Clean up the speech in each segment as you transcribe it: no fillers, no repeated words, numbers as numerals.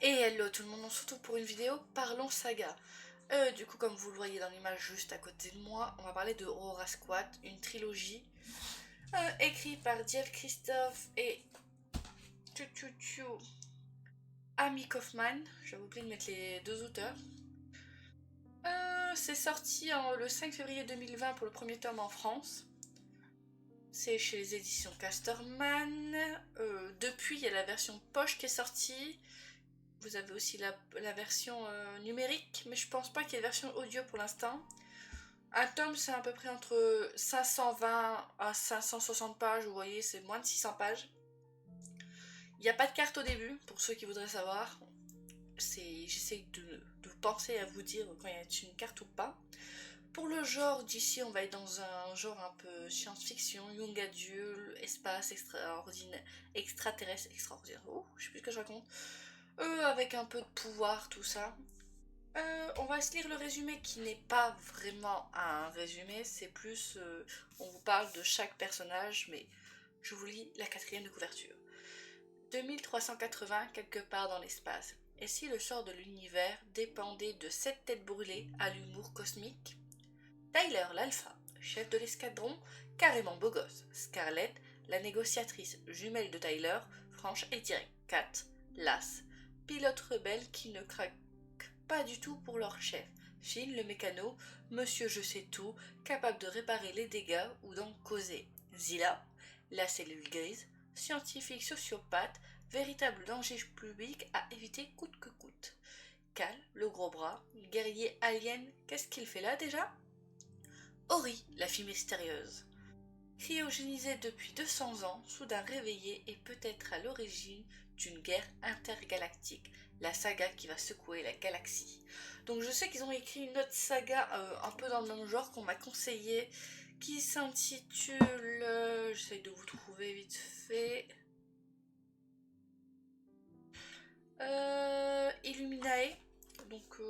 Et hello tout le monde, on se retrouve pour une vidéo Parlons Saga. Du coup, comme vous le voyez dans l'image juste à côté de moi, on va parler de Aurora Squad, une trilogie écrite par Diehl Christoph et Amy Kaufman. J'ai oublié de mettre les deux auteurs. C'est sorti le 5 février 2020 pour le premier tome en France. C'est chez les éditions Casterman. Depuis, il y a la version poche qui est sortie. Vous avez aussi la version numérique, mais je pense pas qu'il y ait de version audio pour l'instant. Un tome, c'est à peu près entre 520 à 560 pages, vous voyez, c'est moins de 600 pages. Il n'y a pas de carte au début, pour ceux qui voudraient savoir. J'essaie de penser à vous dire quand il y a une carte ou pas. Pour le genre d'ici, on va être dans un genre un peu science-fiction, young adulte, espace extraordinaire, extraterrestre, extraordinaire. Oh, je sais plus ce que je raconte. Avec un peu de pouvoir, tout ça. On va se lire le résumé qui n'est pas vraiment un résumé, c'est plus on vous parle de chaque personnage, mais je vous lis la quatrième de couverture. 2380 quelque part dans l'espace. Et si le sort de l'univers dépendait de 7 têtes brûlées à l'humour cosmique? Tyler l'alpha, chef de l'escadron, carrément beau gosse. Scarlett, la négociatrice jumelle de Tyler, franche et directe. Kat, l'as, pilote rebelle qui ne craque pas du tout pour leur chef. Finn le mécano, monsieur je sais tout, capable de réparer les dégâts ou d'en causer. Zilla, la cellule grise, scientifique sociopathe, véritable danger public à éviter coûte que coûte. Cal, le gros bras, guerrier alien, qu'est-ce qu'il fait là déjà? Ori, la fille mystérieuse. Cryogénisée depuis 200 ans, soudain réveillée et peut-être à l'origine d'une guerre intergalactique, la saga qui va secouer la galaxie. Donc je sais qu'ils ont écrit une autre saga un peu dans le même genre qu'on m'a conseillé, qui s'intitule, j'essaye de vous trouver vite fait, Illuminae. Donc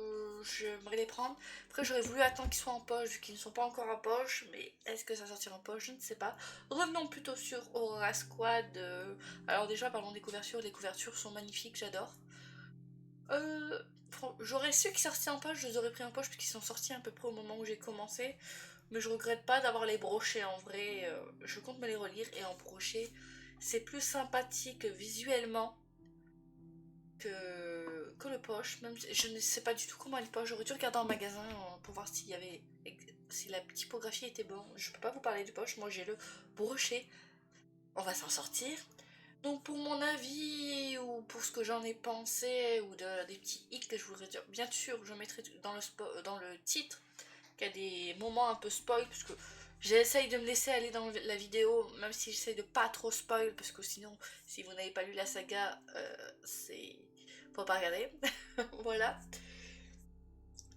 j'aimerais les prendre. Après j'aurais voulu attendre qu'ils soient en poche vu qu'ils ne sont pas encore en poche. Mais est-ce que ça sortira en poche? Je ne sais pas. Revenons plutôt sur Aurora Squad. Alors déjà parlons des couvertures. Les couvertures sont magnifiques, j'adore. Euh, J'aurais su qu'ils sortaient en poche, je les aurais pris en poche parce qu'ils sont sortis à peu près au moment où j'ai commencé. Mais je regrette pas d'avoir les brochés en vrai. Je compte me les relire et en brocher. C'est plus sympathique visuellement que le poche. Même je ne sais pas du tout comment est le poche. J'aurais dû regarder en magasin pour voir s'il y avait si la typographie était bonne. Je peux pas vous parler du poche. Moi j'ai le brochet. On va s'en sortir. Donc pour mon avis ou pour ce que j'en ai pensé ou des petits hicks que je voudrais dire, bien sûr je mettrai dans le titre qu'il y a des moments un peu spoil parce que j'essaye de me laisser aller dans la vidéo même si j'essaye de pas trop spoil parce que sinon si vous n'avez pas lu la saga c'est faut pas regarder. Voilà.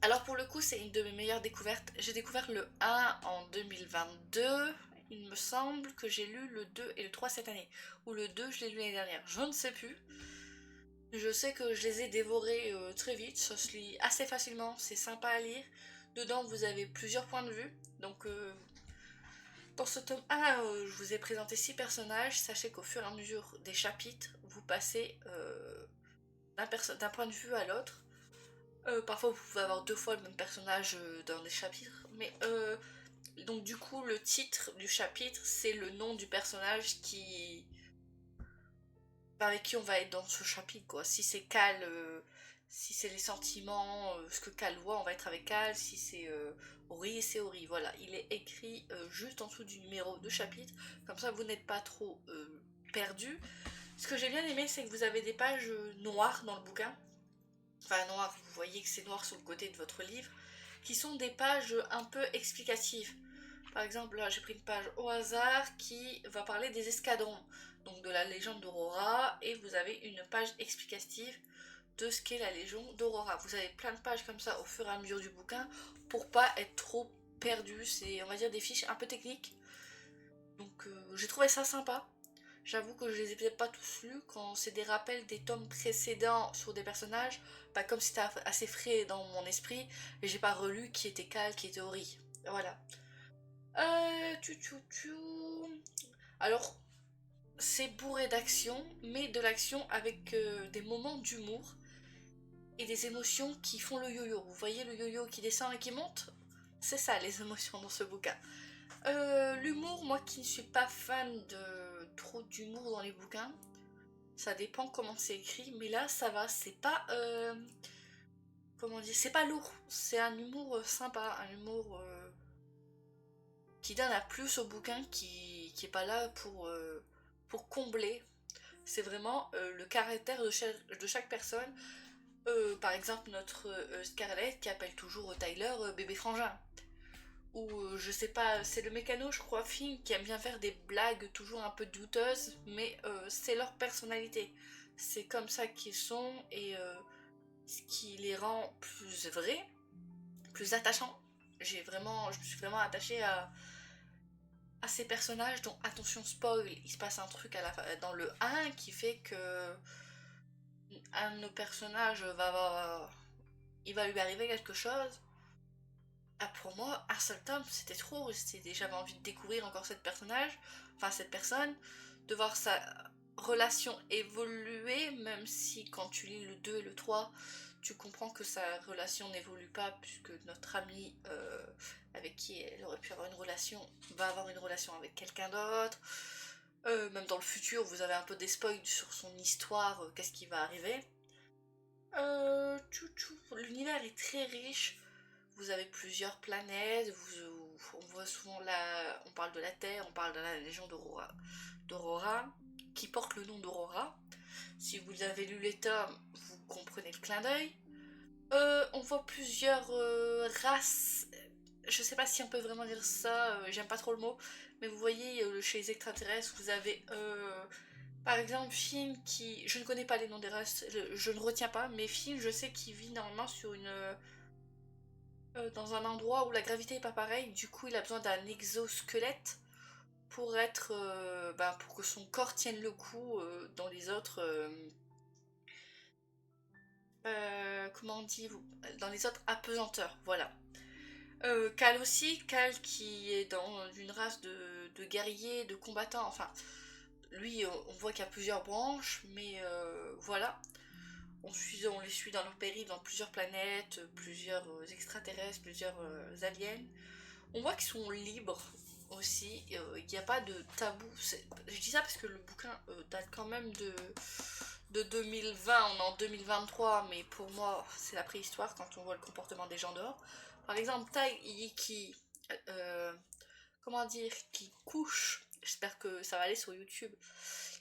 Alors pour le coup c'est une de mes meilleures découvertes. J'ai découvert le 1 en 2022. Il me semble que j'ai lu le 2 et le 3 cette année. Ou le 2 je l'ai lu l'année dernière. Je ne sais plus. Je sais que je les ai dévorés très vite. Ça se lit assez facilement. C'est sympa à lire. Dedans vous avez plusieurs points de vue. Donc dans ce tome 1 je vous ai présenté 6 personnages. Sachez qu'au fur et à mesure des chapitres vous passez d'un point de vue à l'autre. Parfois vous pouvez avoir deux fois le même personnage dans des chapitres, mais donc du coup le titre du chapitre c'est le nom du personnage avec qui on va être dans ce chapitre quoi. Si c'est Cal, si c'est les sentiments, ce que Cal voit, on va être avec Cal. Si c'est Ori, c'est Ori. Voilà, il est écrit juste en dessous du numéro de chapitre, comme ça vous n'êtes pas trop perdu. Ce que j'ai bien aimé c'est que vous avez des pages noires dans le bouquin. Enfin noir, vous voyez que c'est noir sur le côté de votre livre, qui sont des pages un peu explicatives. Par exemple, là j'ai pris une page au hasard qui va parler des escadrons, donc de la légende d'Aurora, et vous avez une page explicative de ce qu'est la Légion d'Aurora. Vous avez plein de pages comme ça au fur et à mesure du bouquin pour pas être trop perdu. C'est on va dire des fiches un peu techniques. Donc j'ai trouvé ça sympa. J'avoue que je les ai peut-être pas tous lus quand c'est des rappels des tomes précédents sur des personnages, bah comme c'était assez frais dans mon esprit, et j'ai pas relu qui était Cal, qui était Ori. Voilà. Alors, c'est bourré d'action, mais de l'action avec des moments d'humour. et des émotions qui font le yo-yo. Vous voyez le yo-yo qui descend et qui monte? C'est ça les émotions dans ce bouquin. L'humour, moi qui ne suis pas fan de trop d'humour dans les bouquins, ça dépend comment c'est écrit, mais là ça va, c'est pas comment dire, c'est pas lourd, c'est un humour sympa, un humour qui donne un plus au bouquin qui est pas là pour combler. C'est vraiment le caractère de chaque personne. Par exemple, notre Scarlett qui appelle toujours Tyler bébé frangin. Ou je sais pas, c'est le mécano, je crois, Finn, qui aime bien faire des blagues toujours un peu douteuses, mais c'est leur personnalité. C'est comme ça qu'ils sont et ce qui les rend plus vrais, plus attachants. Je me suis vraiment attachée à ces personnages dont, attention spoil, il se passe un truc dans le 1 qui fait que un de nos personnages il va lui arriver quelque chose. Ah, pour moi, un seul tome, c'était trop. J'avais envie de découvrir encore cette personne, de voir sa relation évoluer, même si quand tu lis le 2 et le 3, tu comprends que sa relation n'évolue pas, puisque notre amie avec qui elle aurait pu avoir une relation, va avoir une relation avec quelqu'un d'autre. Même dans le futur, vous avez un peu des spoils sur son histoire, qu'est-ce qui va arriver. L'univers est très riche. Vous avez plusieurs planètes. On voit souvent on parle de la Terre, on parle de la Légion d'Aurora, qui porte le nom d'Aurora. Si vous avez lu les tomes, vous comprenez le clin d'œil. On voit plusieurs races. Je sais pas si on peut vraiment dire ça. J'aime pas trop le mot, mais vous voyez chez les extraterrestres, vous avez par exemple, Finn qui... Je ne connais pas les noms des races, je ne retiens pas, mais Finn, je sais qu'il vit normalement sur dans un endroit où la gravité est pas pareille, du coup il a besoin d'un exosquelette pour pour que son corps tienne le coup dans les autres... comment on dit dans les autres apesanteurs, voilà. Cal aussi, Cal qui est dans une race de guerriers, de combattants, enfin... Lui, on voit qu'il y a plusieurs branches, mais voilà. On les suit dans leur périple, dans plusieurs planètes, plusieurs extraterrestres, plusieurs aliens. On voit qu'ils sont libres aussi, il n'y a pas de tabou. Je dis ça parce que le bouquin date quand même de 2020, on est en 2023, mais pour moi c'est la préhistoire quand on voit le comportement des gens dehors. Par exemple, Tai qui, euh, comment dire, qui couche, j'espère que ça va aller sur YouTube,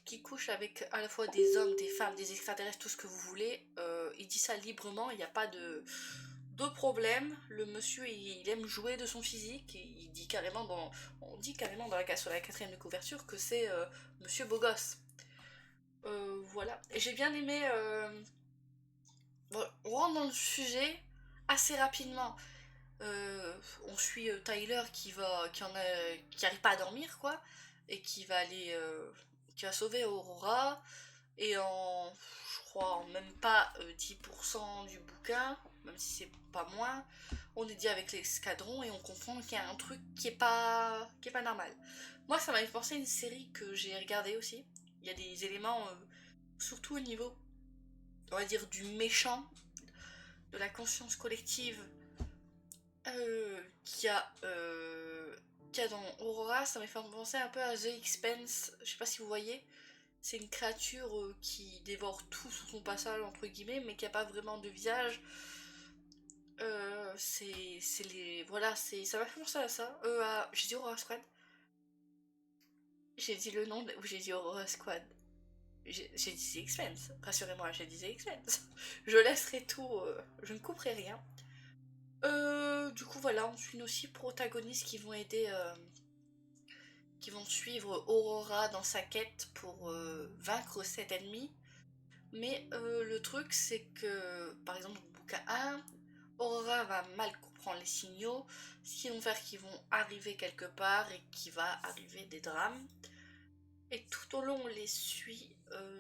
qui couche avec à la fois des hommes, des femmes, des extraterrestres, tout ce que vous voulez. Il dit ça librement, il n'y a pas de problème. Le monsieur, il aime jouer de son physique. Il dit carrément on dit carrément sur la quatrième de couverture que c'est monsieur beau gosse. Voilà. Et j'ai bien aimé. Bon, on rentre dans le sujet assez rapidement. On suit Tyler qui arrive pas à dormir quoi, et qui va sauver Aurora. Et je crois, en même pas 10% du bouquin, même si c'est pas moins, on est dit avec l'escadron et on comprend qu'il y a un truc qui est pas normal. Moi, ça m'a fait penser à une série que j'ai regardée aussi. Il y a des éléments, surtout au niveau, on va dire, du méchant, de la conscience collective qu'il y a dans Aurora. Ça m'a fait penser un peu à The Expanse, je sais pas si vous voyez. C'est une créature qui dévore tout sous son passage, entre guillemets, mais qui a pas vraiment de visage. C'est les. Voilà, ça m'a fait penser à ça. J'ai dit Aurora Squad. J'ai dit le nom, ou j'ai dit Aurora Squad. J'ai dit The Expanse. Rassurez-moi, j'ai dit The Expanse. Je laisserai tout, je ne couperai rien. Du coup, voilà, on suit nos 6 protagonistes qui vont aider. Qui vont suivre Aurora dans sa quête pour vaincre cet ennemi. Mais le truc, c'est que, par exemple, dans le bouquin 1, Aurora va mal comprendre les signaux, ce qui vont faire qu'ils vont arriver quelque part et qu'il va arriver des drames. Et tout au long, on les suit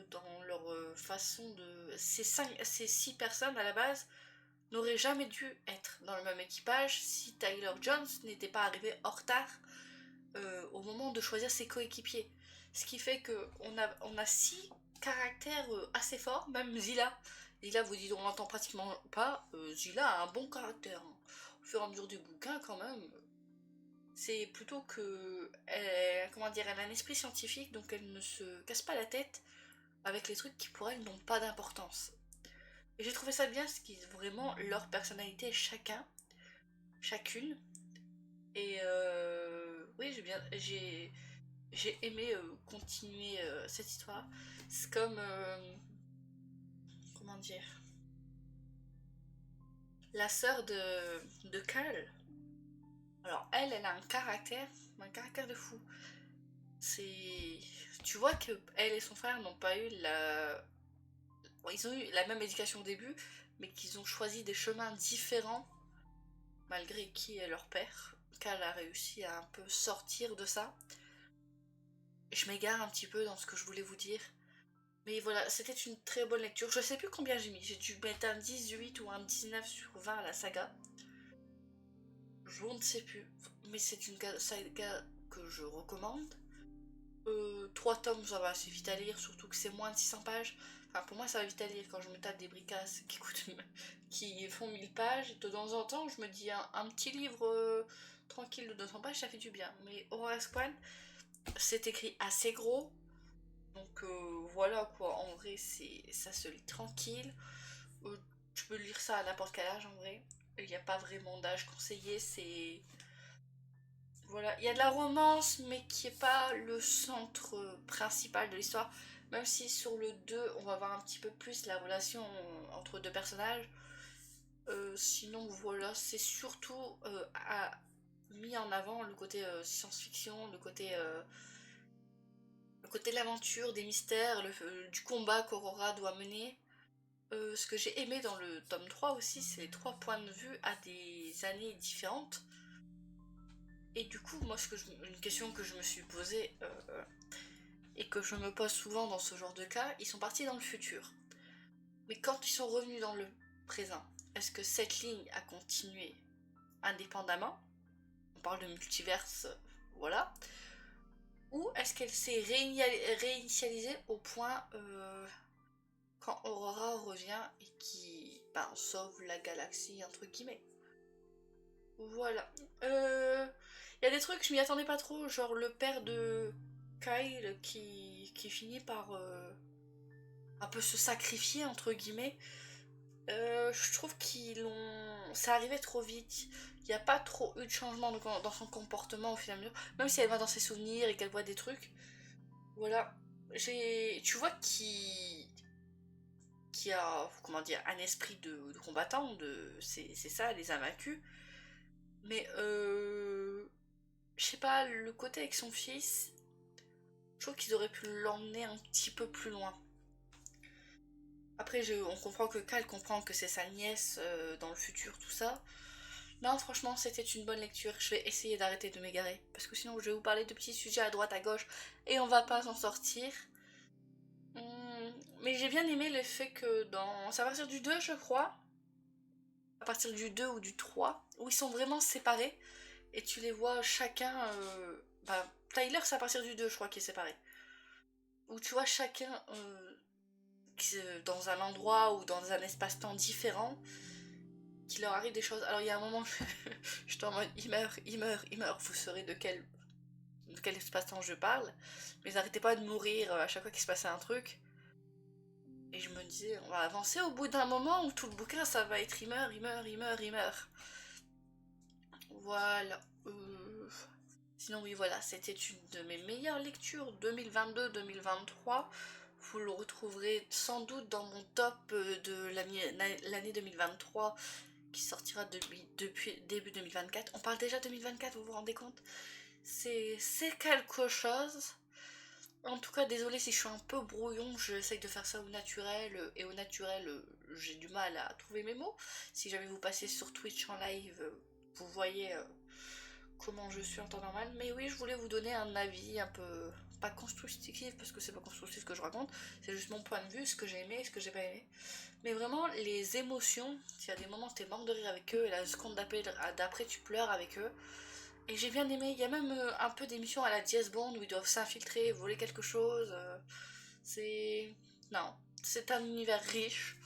dans leur façon de... Ces 6 personnes, à la base, n'auraient jamais dû être dans le même équipage si Tyler Jones n'était pas arrivé en retard au moment de choisir ses coéquipiers. Ce qui fait qu'on a 6 caractères assez forts, même Zilla, Zilla, vous dites, on l'entend pratiquement pas. Zilla a un bon caractère, hein. Au fur et à mesure du bouquin, quand même. C'est plutôt que, comment dire, elle a un esprit scientifique, donc elle ne se casse pas la tête avec les trucs qui pour elle n'ont pas d'importance. Et j'ai trouvé ça bien, ce qui est vraiment leur personnalité chacune. Et oui, j'ai aimé continuer cette histoire. C'est comme, comment dire, la sœur de Cal. Alors elle a un caractère de fou. C'est, tu vois que elle et son frère n'ont pas eu la, bon, ils ont eu la même éducation au début, mais qu'ils ont choisi des chemins différents malgré qui est leur père. Cal a réussi à un peu sortir de ça. Je m'égare un petit peu dans ce que je voulais vous dire. Mais voilà, c'était une très bonne lecture. Je sais plus combien j'ai mis. J'ai dû mettre un 18 ou un 19 sur 20 à la saga. Je ne sais plus. Mais c'est une saga que je recommande. 3 tomes, ça va, c'est vite à lire, surtout que c'est moins de 600 pages. Enfin, pour moi, ça va vite à lire quand je me tape des bricasses qui font 1000 pages. De temps en temps, je me dis un petit livre tranquille de 200 pages, ça fait du bien. Mais Aurora Squad, c'est écrit assez gros. Donc voilà quoi, en vrai, ça se lit tranquille. Tu peux lire ça à n'importe quel âge en vrai. Il n'y a pas vraiment d'âge conseillé, c'est. Voilà, il y a de la romance, mais qui n'est pas le centre principal de l'histoire. Même si sur le 2 on va voir un petit peu plus la relation entre deux personnages. Sinon, voilà, c'est surtout mis en avant le côté science-fiction, le côté de l'aventure, des mystères, du combat qu'Aurora doit mener. Ce que j'ai aimé dans le tome 3 aussi, c'est les 3 points de vue à des années différentes. Et du coup, moi, une question que je me suis posée et que je me pose souvent dans ce genre de cas, ils sont partis dans le futur. Mais quand ils sont revenus dans le présent, est-ce que cette ligne a continué indépendamment? On parle de multiverse, voilà. Ou est-ce qu'elle s'est réinitialisée au point quand Aurora revient et qui sauve la galaxie, entre guillemets? Voilà. Il y a des trucs, je m'y attendais pas trop, genre le père de Kyle qui finit par un peu se sacrifier, entre guillemets. Je trouve qu'ils l'ont. Ça arrivait trop vite. Il n'y a pas trop eu de changement dans son comportement au fur et à mesure. Même si elle va dans ses souvenirs et qu'elle voit des trucs. Voilà. Tu vois qui a, comment dire, un esprit de combattant, c'est ça, les invaincus. Mais je sais pas, le côté avec son fils, je trouve qu'ils auraient pu l'emmener un petit peu plus loin. Après, on comprend que Cal comprend que c'est sa nièce dans le futur, tout ça. Non, franchement, c'était une bonne lecture. Je vais essayer d'arrêter de m'égarer. Parce que sinon, je vais vous parler de petits sujets à droite, à gauche. Et on va pas s'en sortir. Mais j'ai bien aimé le fait que dans. C'est à partir du 2, je crois. À partir du 2 ou du 3, où ils sont vraiment séparés. Et tu les vois chacun. Tyler, c'est à partir du 2, je crois, qui est séparé. Où tu vois chacun dans un endroit ou dans un espace-temps différent, qu'il leur arrive des choses. Alors il y a un moment, je suis en mode il meurt, il meurt, il meurt. Vous saurez de quel espace-temps je parle. Mais ils n'arrêtaient pas de mourir à chaque fois qu'il se passait un truc. Et je me disais, on va avancer au bout d'un moment où tout le bouquin, ça va être il meurt, il meurt, il meurt, il meurt. Voilà. Sinon, oui, voilà, c'était une de mes meilleures lectures 2022-2023. Vous le retrouverez sans doute dans mon top de l'année 2023 qui sortira depuis début 2024. On parle déjà 2024, vous vous rendez compte? C'est quelque chose. En tout cas, désolé si je suis un peu brouillon, j'essaye de faire ça au naturel, et au naturel, j'ai du mal à trouver mes mots. Si jamais vous passez sur Twitch en live, vous voyez comment je suis en temps normal. Mais oui, je voulais vous donner un avis un peu, pas constructif, parce que c'est pas constructif ce que je raconte, c'est juste mon point de vue, ce que j'ai aimé, ce que j'ai pas aimé. Mais vraiment, les émotions, s'il y a des moments où t'es mort de rire avec eux, et la seconde d'après tu pleures avec eux. Et j'ai bien aimé, il y a même un peu d'émissions à la James Bond où ils doivent s'infiltrer, voler quelque chose. C'est. Non, c'est un univers riche.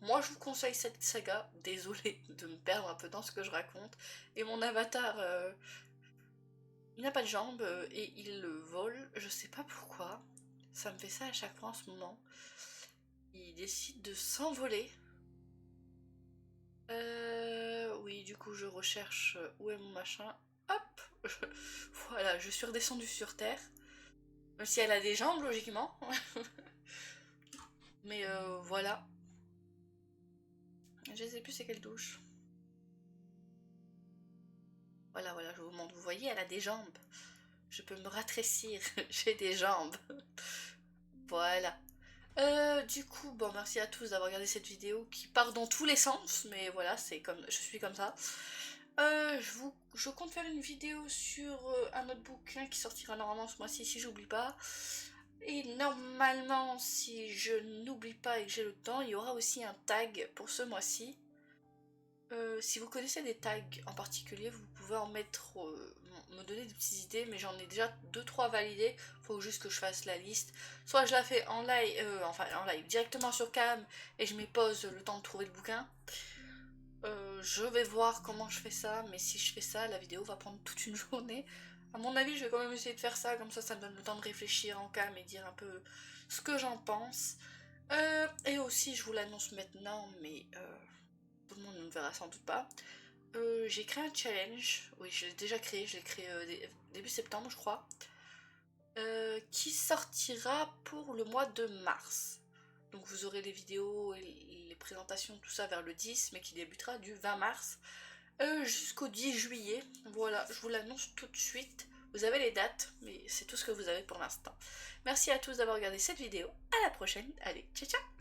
Moi je vous conseille cette saga, désolée de me perdre un peu dans ce que je raconte. Et mon avatar, il n'a pas de jambes et il vole, je sais pas pourquoi. Ça me fait ça à chaque fois en ce moment. Il décide de s'envoler. Oui, du coup je recherche où est mon machin. Hop, voilà, je suis redescendue sur Terre. Même si elle a des jambes, logiquement. Mais voilà. Je sais plus c'est quelle touche. Voilà, voilà, je vous montre. Vous voyez, elle a des jambes. Je peux me ratrécir. J'ai des jambes. Voilà. Du coup, bon, merci à tous d'avoir regardé cette vidéo qui part dans tous les sens. Mais voilà, c'est comme, je suis comme ça. Je compte faire une vidéo sur un autre bouquin qui sortira normalement ce mois-ci, si j'oublie pas. Et normalement, si je n'oublie pas et que j'ai le temps, il y aura aussi un tag pour ce mois-ci. Si vous connaissez des tags en particulier, vous pouvez en mettre, me donner des petites idées, mais j'en ai déjà 2-3 validés. Faut juste que je fasse la liste. Soit je la fais en live, enfin en live directement sur Cam et je m'y pose le temps de trouver le bouquin. Je vais voir comment je fais ça, mais si je fais ça, la vidéo va prendre toute une journée. À mon avis, je vais quand même essayer de faire ça, comme ça me donne le temps de réfléchir en calme et dire un peu ce que j'en pense. Et aussi, je vous l'annonce maintenant, mais tout le monde ne me verra sans doute pas. J'ai créé un challenge, oui, je l'ai déjà créé, je l'ai créé début septembre, je crois, qui sortira pour le mois de mars. Donc vous aurez les vidéos et les présentations, tout ça vers le 10, mais qui débutera du 20 mars jusqu'au 10 juillet. Voilà, je vous l'annonce tout de suite. Vous avez les dates, mais c'est tout ce que vous avez pour l'instant. Merci à tous d'avoir regardé cette vidéo. À la prochaine. Allez, ciao ciao.